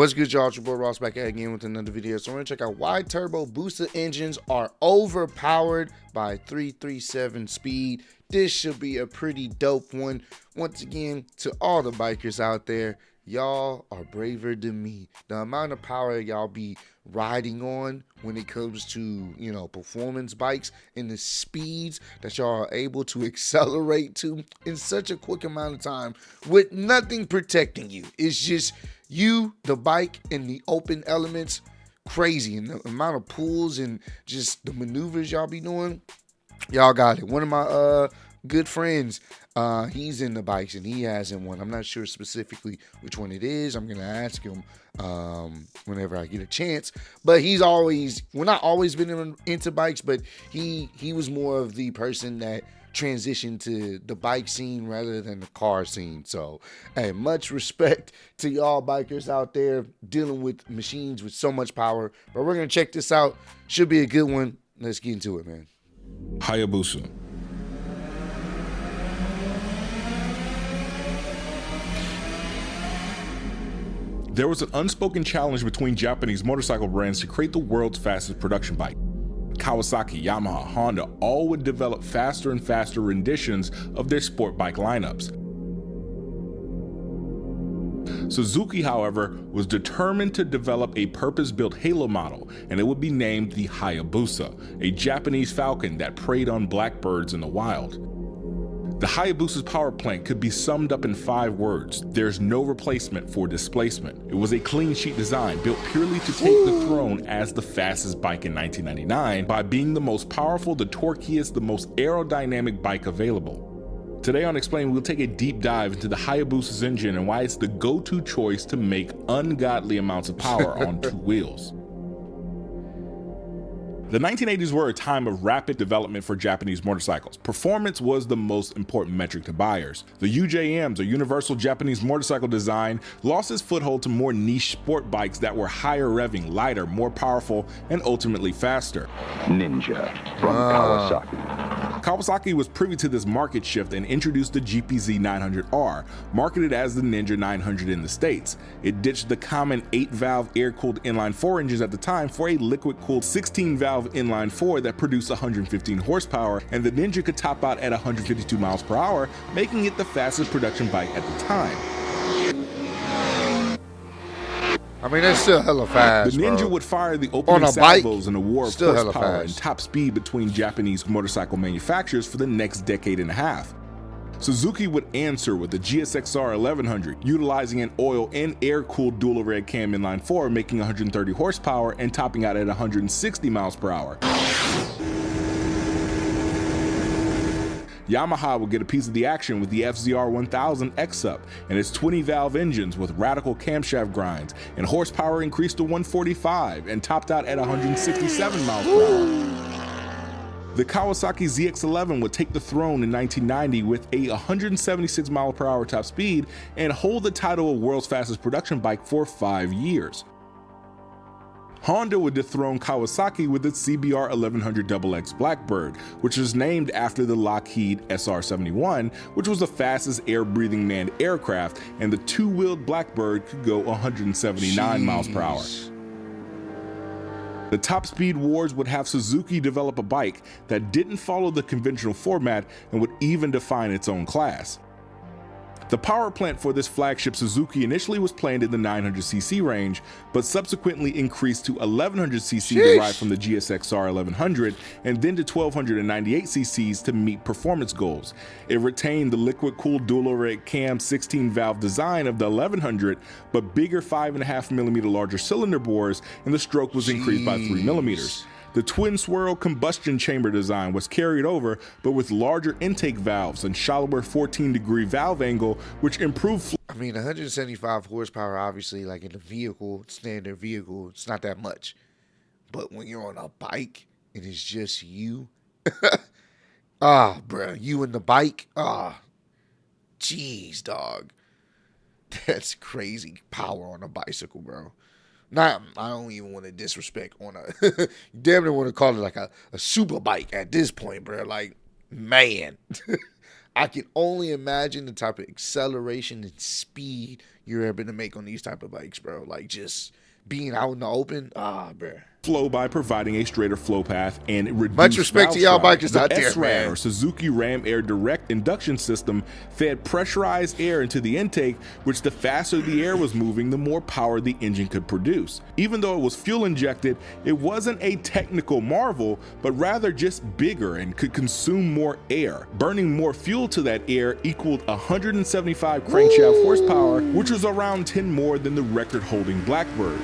What's good, y'all? It's your boy Ross back at again with another video. So we're gonna check out why turbo Busa engines are overpowered by 337 speed. This should be a pretty dope one. Once again, to all the bikers out there, y'all are braver than me. The amount of power y'all be riding on when it comes to, performance bikes and the speeds that y'all are able to accelerate to in such a quick amount of time with nothing protecting you. It's just you, the bike, and the open elements. Crazy. And the amount of pulls and just the maneuvers y'all be doing, y'all got it. One of my good friends, he's in the bikes and he hasn't one. I'm not sure specifically which one it is. I'm gonna ask him whenever I get a chance. But he's always, well, not always been into bikes, but he was more of the person that transitioned to the bike scene rather than the car scene. So, hey, much respect to y'all bikers out there dealing with machines with so much power. But we're gonna check this out. Should be a good one. Let's get into it, man. Hayabusa. There was an unspoken challenge between Japanese motorcycle brands to create the world's fastest production bike. Kawasaki, Yamaha, Honda all would develop faster and faster renditions of their sport bike lineups. Suzuki, however, was determined to develop a purpose-built halo model, and it would be named the Hayabusa, a Japanese falcon that preyed on blackbirds in the wild. The Hayabusa's power plant could be summed up in 5 words: there's no replacement for displacement. It was a clean sheet design built purely to take the throne as the fastest bike in 1999 by being the most powerful, the torquiest, the most aerodynamic bike available. Today on Explain, we'll take a deep dive into the Hayabusa's engine and why it's the go-to choice to make ungodly amounts of power on 2 wheels. The 1980s were a time of rapid development for Japanese motorcycles. Performance was the most important metric to buyers. The UJMs, or Universal Japanese Motorcycle Design, lost its foothold to more niche sport bikes that were higher revving, lighter, more powerful, and ultimately faster. Ninja from Kawasaki. Kawasaki was privy to this market shift and introduced the GPZ 900R, marketed as the Ninja 900 in the States. It ditched the common 8-valve air-cooled inline-4 engines at the time for a liquid-cooled 16-valve inline-4 that produced 115 horsepower, and the Ninja could top out at 152 miles per hour, making it the fastest production bike at the time. I mean, that's still hella fast. The Ninja bro. would fire the opening salvos in a war of horsepower and top speed between Japanese motorcycle manufacturers for the next decade and a half. Suzuki would answer with the GSXR 1100, utilizing an oil and air-cooled dual red cam inline-4, making 130 horsepower and topping out at 160 miles per hour. Yamaha would get a piece of the action with the FZR 1000 X-Up and its 20-valve engines with radical camshaft grinds, and horsepower increased to 145 and topped out at 167 miles per hour. The Kawasaki ZX-11 would take the throne in 1990 with a 176 mile per hour top speed and hold the title of world's fastest production bike for 5 years. Honda would dethrone Kawasaki with its CBR 1100 XX Blackbird, which was named after the Lockheed SR-71, which was the fastest air-breathing manned aircraft, and the 2-wheeled Blackbird could go 179 miles per hour. The top speed wars would have Suzuki develop a bike that didn't follow the conventional format and would even define its own class. The power plant for this flagship Suzuki initially was planned in the 900cc range, but subsequently increased to 1100cc derived from the GSXR 1100, and then to 1298 cc's to meet performance goals. It retained the liquid-cooled dual-red cam 16-valve design of the 1100, but bigger 5.5mm larger cylinder bores, and the stroke was increased by 3mm. The twin-swirl combustion chamber design was carried over, but with larger intake valves and shallower 14-degree valve angle, which improved. I mean, 175 horsepower, obviously, like in a vehicle, standard vehicle, it's not that much. But when you're on a bike and it's just you, bro, you and the bike, jeez, dog. That's crazy power on a bicycle, bro. Not, I don't even want to disrespect on a, you damn near want to call it like a super bike at this point, bro. Like, man, I can only imagine the type of acceleration and speed you're able to make on these type of bikes, bro. Like just being out in the open, bro. Flow by providing a straighter flow path and reduced Much respect to y'all bikers out there, SRAD, man. or Suzuki Ram Air Direct Induction System, fed pressurized air into the intake, which the faster the air was moving, the more power the engine could produce. Even though it was fuel injected, it wasn't a technical marvel, but rather just bigger and could consume more air. Burning more fuel to that air equaled 175 crankshaft horsepower, which was around 10 more than the record-holding Blackbird.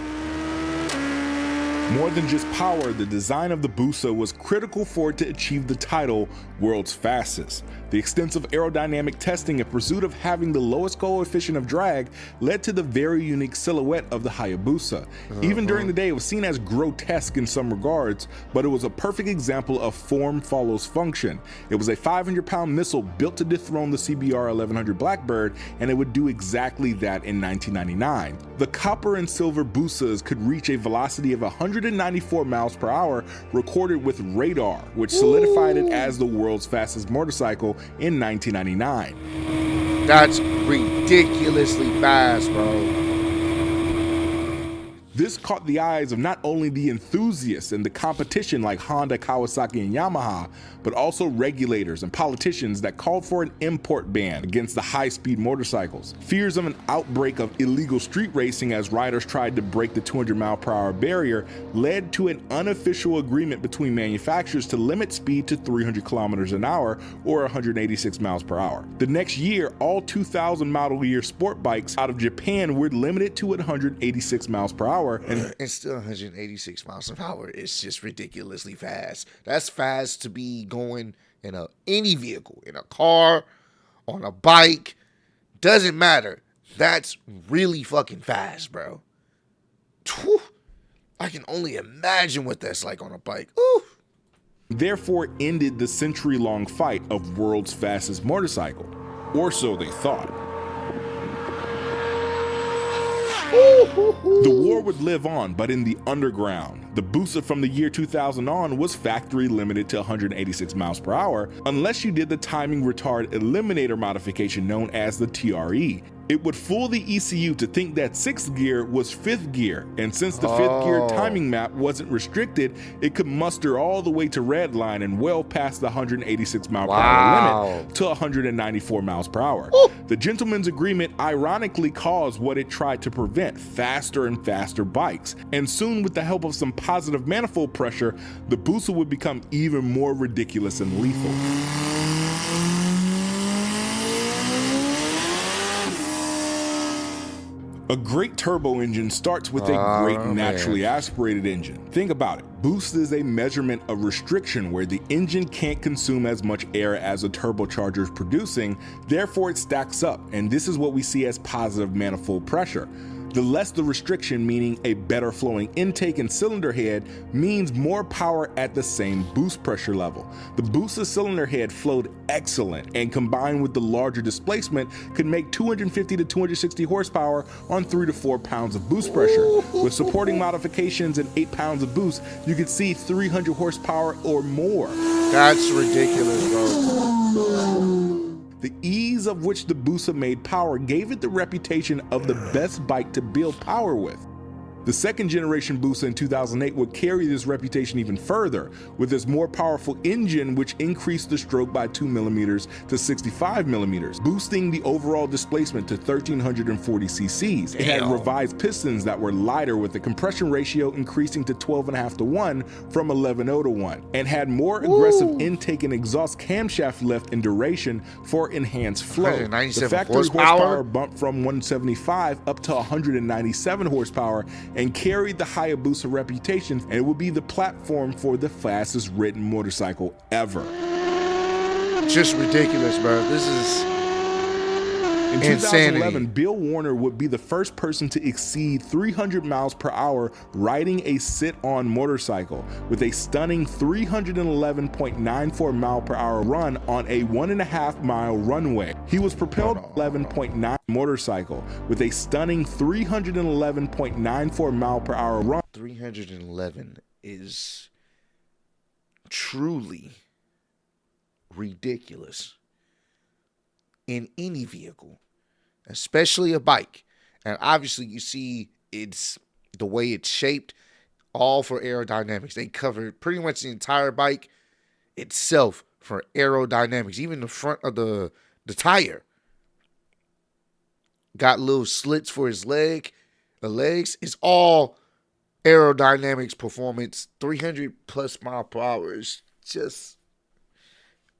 More than just power, the design of the Busa was critical for it to achieve the title world's fastest. The extensive aerodynamic testing in pursuit of having the lowest coefficient of drag led to the very unique silhouette of the Hayabusa. Even during the day, it was seen as grotesque in some regards, but it was a perfect example of form follows function. It was a 500-pound missile built to dethrone the CBR 1100 Blackbird, and it would do exactly that in 1999. The copper and silver Busas could reach a velocity of 194 miles per hour, recorded with radar, which solidified it as the world's fastest motorcycle in 1999. That's ridiculously fast, bro. This caught the eyes of not only the enthusiasts and the competition like Honda, Kawasaki, and Yamaha, but also regulators and politicians that called for an import ban against the high-speed motorcycles. Fears of an outbreak of illegal street racing as riders tried to break the 200-mile-per-hour barrier led to an unofficial agreement between manufacturers to limit speed to 300 kilometers an hour or 186 miles per hour. The next year, all 2000 model year sport bikes out of Japan were limited to 186 miles per hour. And still 186 miles an hour is just ridiculously fast. That's fast to be going in any vehicle, in a car, on a bike, doesn't matter. That's really fucking fast, bro. Whew. I can only imagine what that's like on a bike. Ooh. Therefore ended the century-long fight of world's fastest motorcycle, or so they thought. The war would live on, but in the underground. The Busa from the year 2000 on was factory limited to 186 miles per hour, unless you did the timing retard eliminator modification known as the TRE. It would fool the ECU to think that 6th gear was 5th gear, and since the 5th gear timing map wasn't restricted, it could muster all the way to red line and well past the 186 mile per hour limit to 194 miles per hour. The gentleman's agreement ironically caused what it tried to prevent, faster and faster bikes, and soon with the help of some positive manifold pressure, the Busa would become even more ridiculous and lethal. A great turbo engine starts with a great naturally aspirated engine. Think about it. Boost is a measurement of restriction where the engine can't consume as much air as a turbocharger is producing, therefore it stacks up, and this is what we see as positive manifold pressure. The less the restriction, meaning a better flowing intake and cylinder head, means more power at the same boost pressure level. The Busa cylinder head flowed excellent, and combined with the larger displacement could make 250 to 260 horsepower on 3 to 4 pounds of boost pressure. With supporting modifications and 8 pounds of boost, you could see 300 horsepower or more. That's ridiculous, bro. The ease of which the Busa made power gave it the reputation of the best bike to build power with. The second generation Busa in 2008 would carry this reputation even further, with its more powerful engine which increased the stroke by 2 millimeters to 65 millimeters, boosting the overall displacement to 1340 cc's. It had revised pistons that were lighter with the compression ratio increasing to 12.5 to 1 from 11.0 to 1, and had more aggressive intake and exhaust camshaft lift and duration for enhanced flow. The factory horsepower bumped from 175 up to 197 horsepower, and carried the Hayabusa reputation, and it would be the platform for the fastest ridden motorcycle ever. Just ridiculous, bro. This is in 2011, Bill Warner would be the first person to exceed 300 miles per hour riding a sit-on motorcycle with a stunning 311.94 mile per hour run on a 1.5 mile runway. He was propelled 11.9 motorcycle with a stunning 311.94 mile per hour run. 311 is truly ridiculous. in any vehicle, especially a bike. And obviously you see it's the way it's shaped, all for aerodynamics. They covered pretty much the entire bike itself for aerodynamics. Even the front of the tire got little slits for his legs. It's all aerodynamics performance. 300 plus mile per hour is just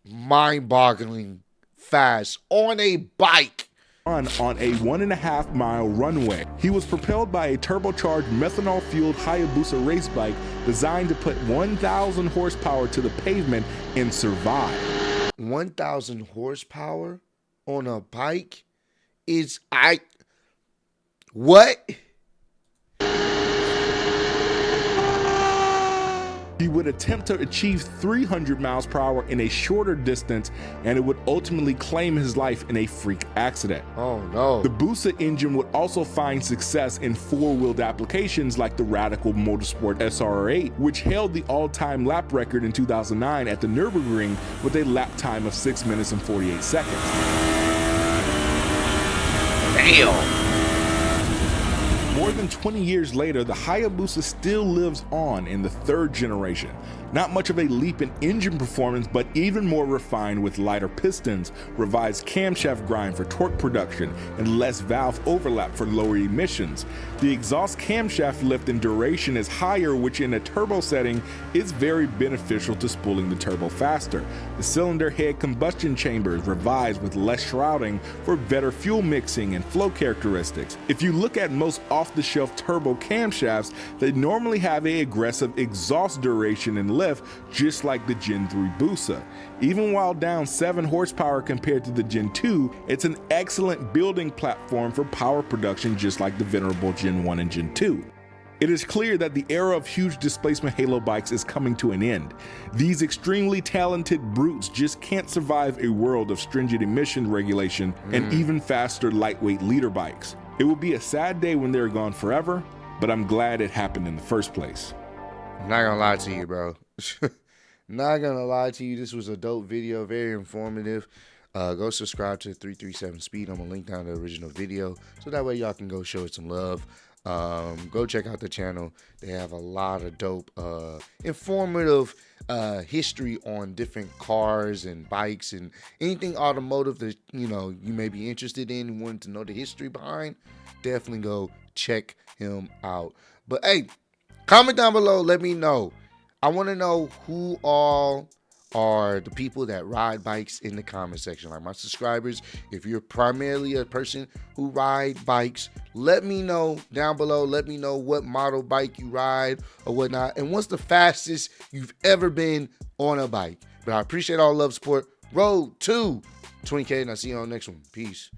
mind-boggling fast on a bike. On a 1.5 mile runway. He was propelled by a turbocharged methanol-fueled Hayabusa race bike designed to put 1,000 horsepower to the pavement and survive. 1,000 horsepower on a bike is what? He would attempt to achieve 300 miles per hour in a shorter distance, and it would ultimately claim his life in a freak accident. Oh no. The Busa engine would also find success in four-wheeled applications like the Radical Motorsport SR8, which held the all-time lap record in 2009 at the Nürburgring with a lap time of 6 minutes and 48 seconds. Damn. More than 20 years later, the Hayabusa still lives on in the third generation. Not much of a leap in engine performance, but even more refined with lighter pistons, revised camshaft grind for torque production, and less valve overlap for lower emissions. The exhaust camshaft lift and duration is higher, which in a turbo setting is very beneficial to spooling the turbo faster. The cylinder head combustion chamber is revised with less shrouding for better fuel mixing and flow characteristics. If you look at most off-the-shelf turbo camshafts, they normally have an aggressive exhaust duration and lift, just like the Gen 3 Busa. Even while down 7 horsepower compared to the Gen 2, it's an excellent building platform for power production, just like the venerable Gen 1 and Gen 2. It is clear that the era of huge displacement halo bikes is coming to an end. These extremely talented brutes just can't survive a world of stringent emission regulation and even faster lightweight leader bikes. It will be a sad day when they're gone forever, but I'm glad it happened in the first place. I'm not gonna lie to you, bro. Not gonna lie to you. This was a dope video, very informative. Go subscribe to 337 Speed. I'm gonna link down the original video so that way y'all can go show it some love. Go check out the channel. They have a lot of dope, informative history on different cars and bikes and anything automotive that you may be interested in and wanting to know the history behind. Definitely go check him out. But hey, comment down below. Let me know. I want to know who all are the people that ride bikes in the comment section. Like my subscribers, if you're primarily a person who ride bikes, let me know down below. Let me know what model bike you ride or whatnot, and what's the fastest you've ever been on a bike. But I appreciate all love, support. Road to 20K, and I'll see you on the next one. Peace.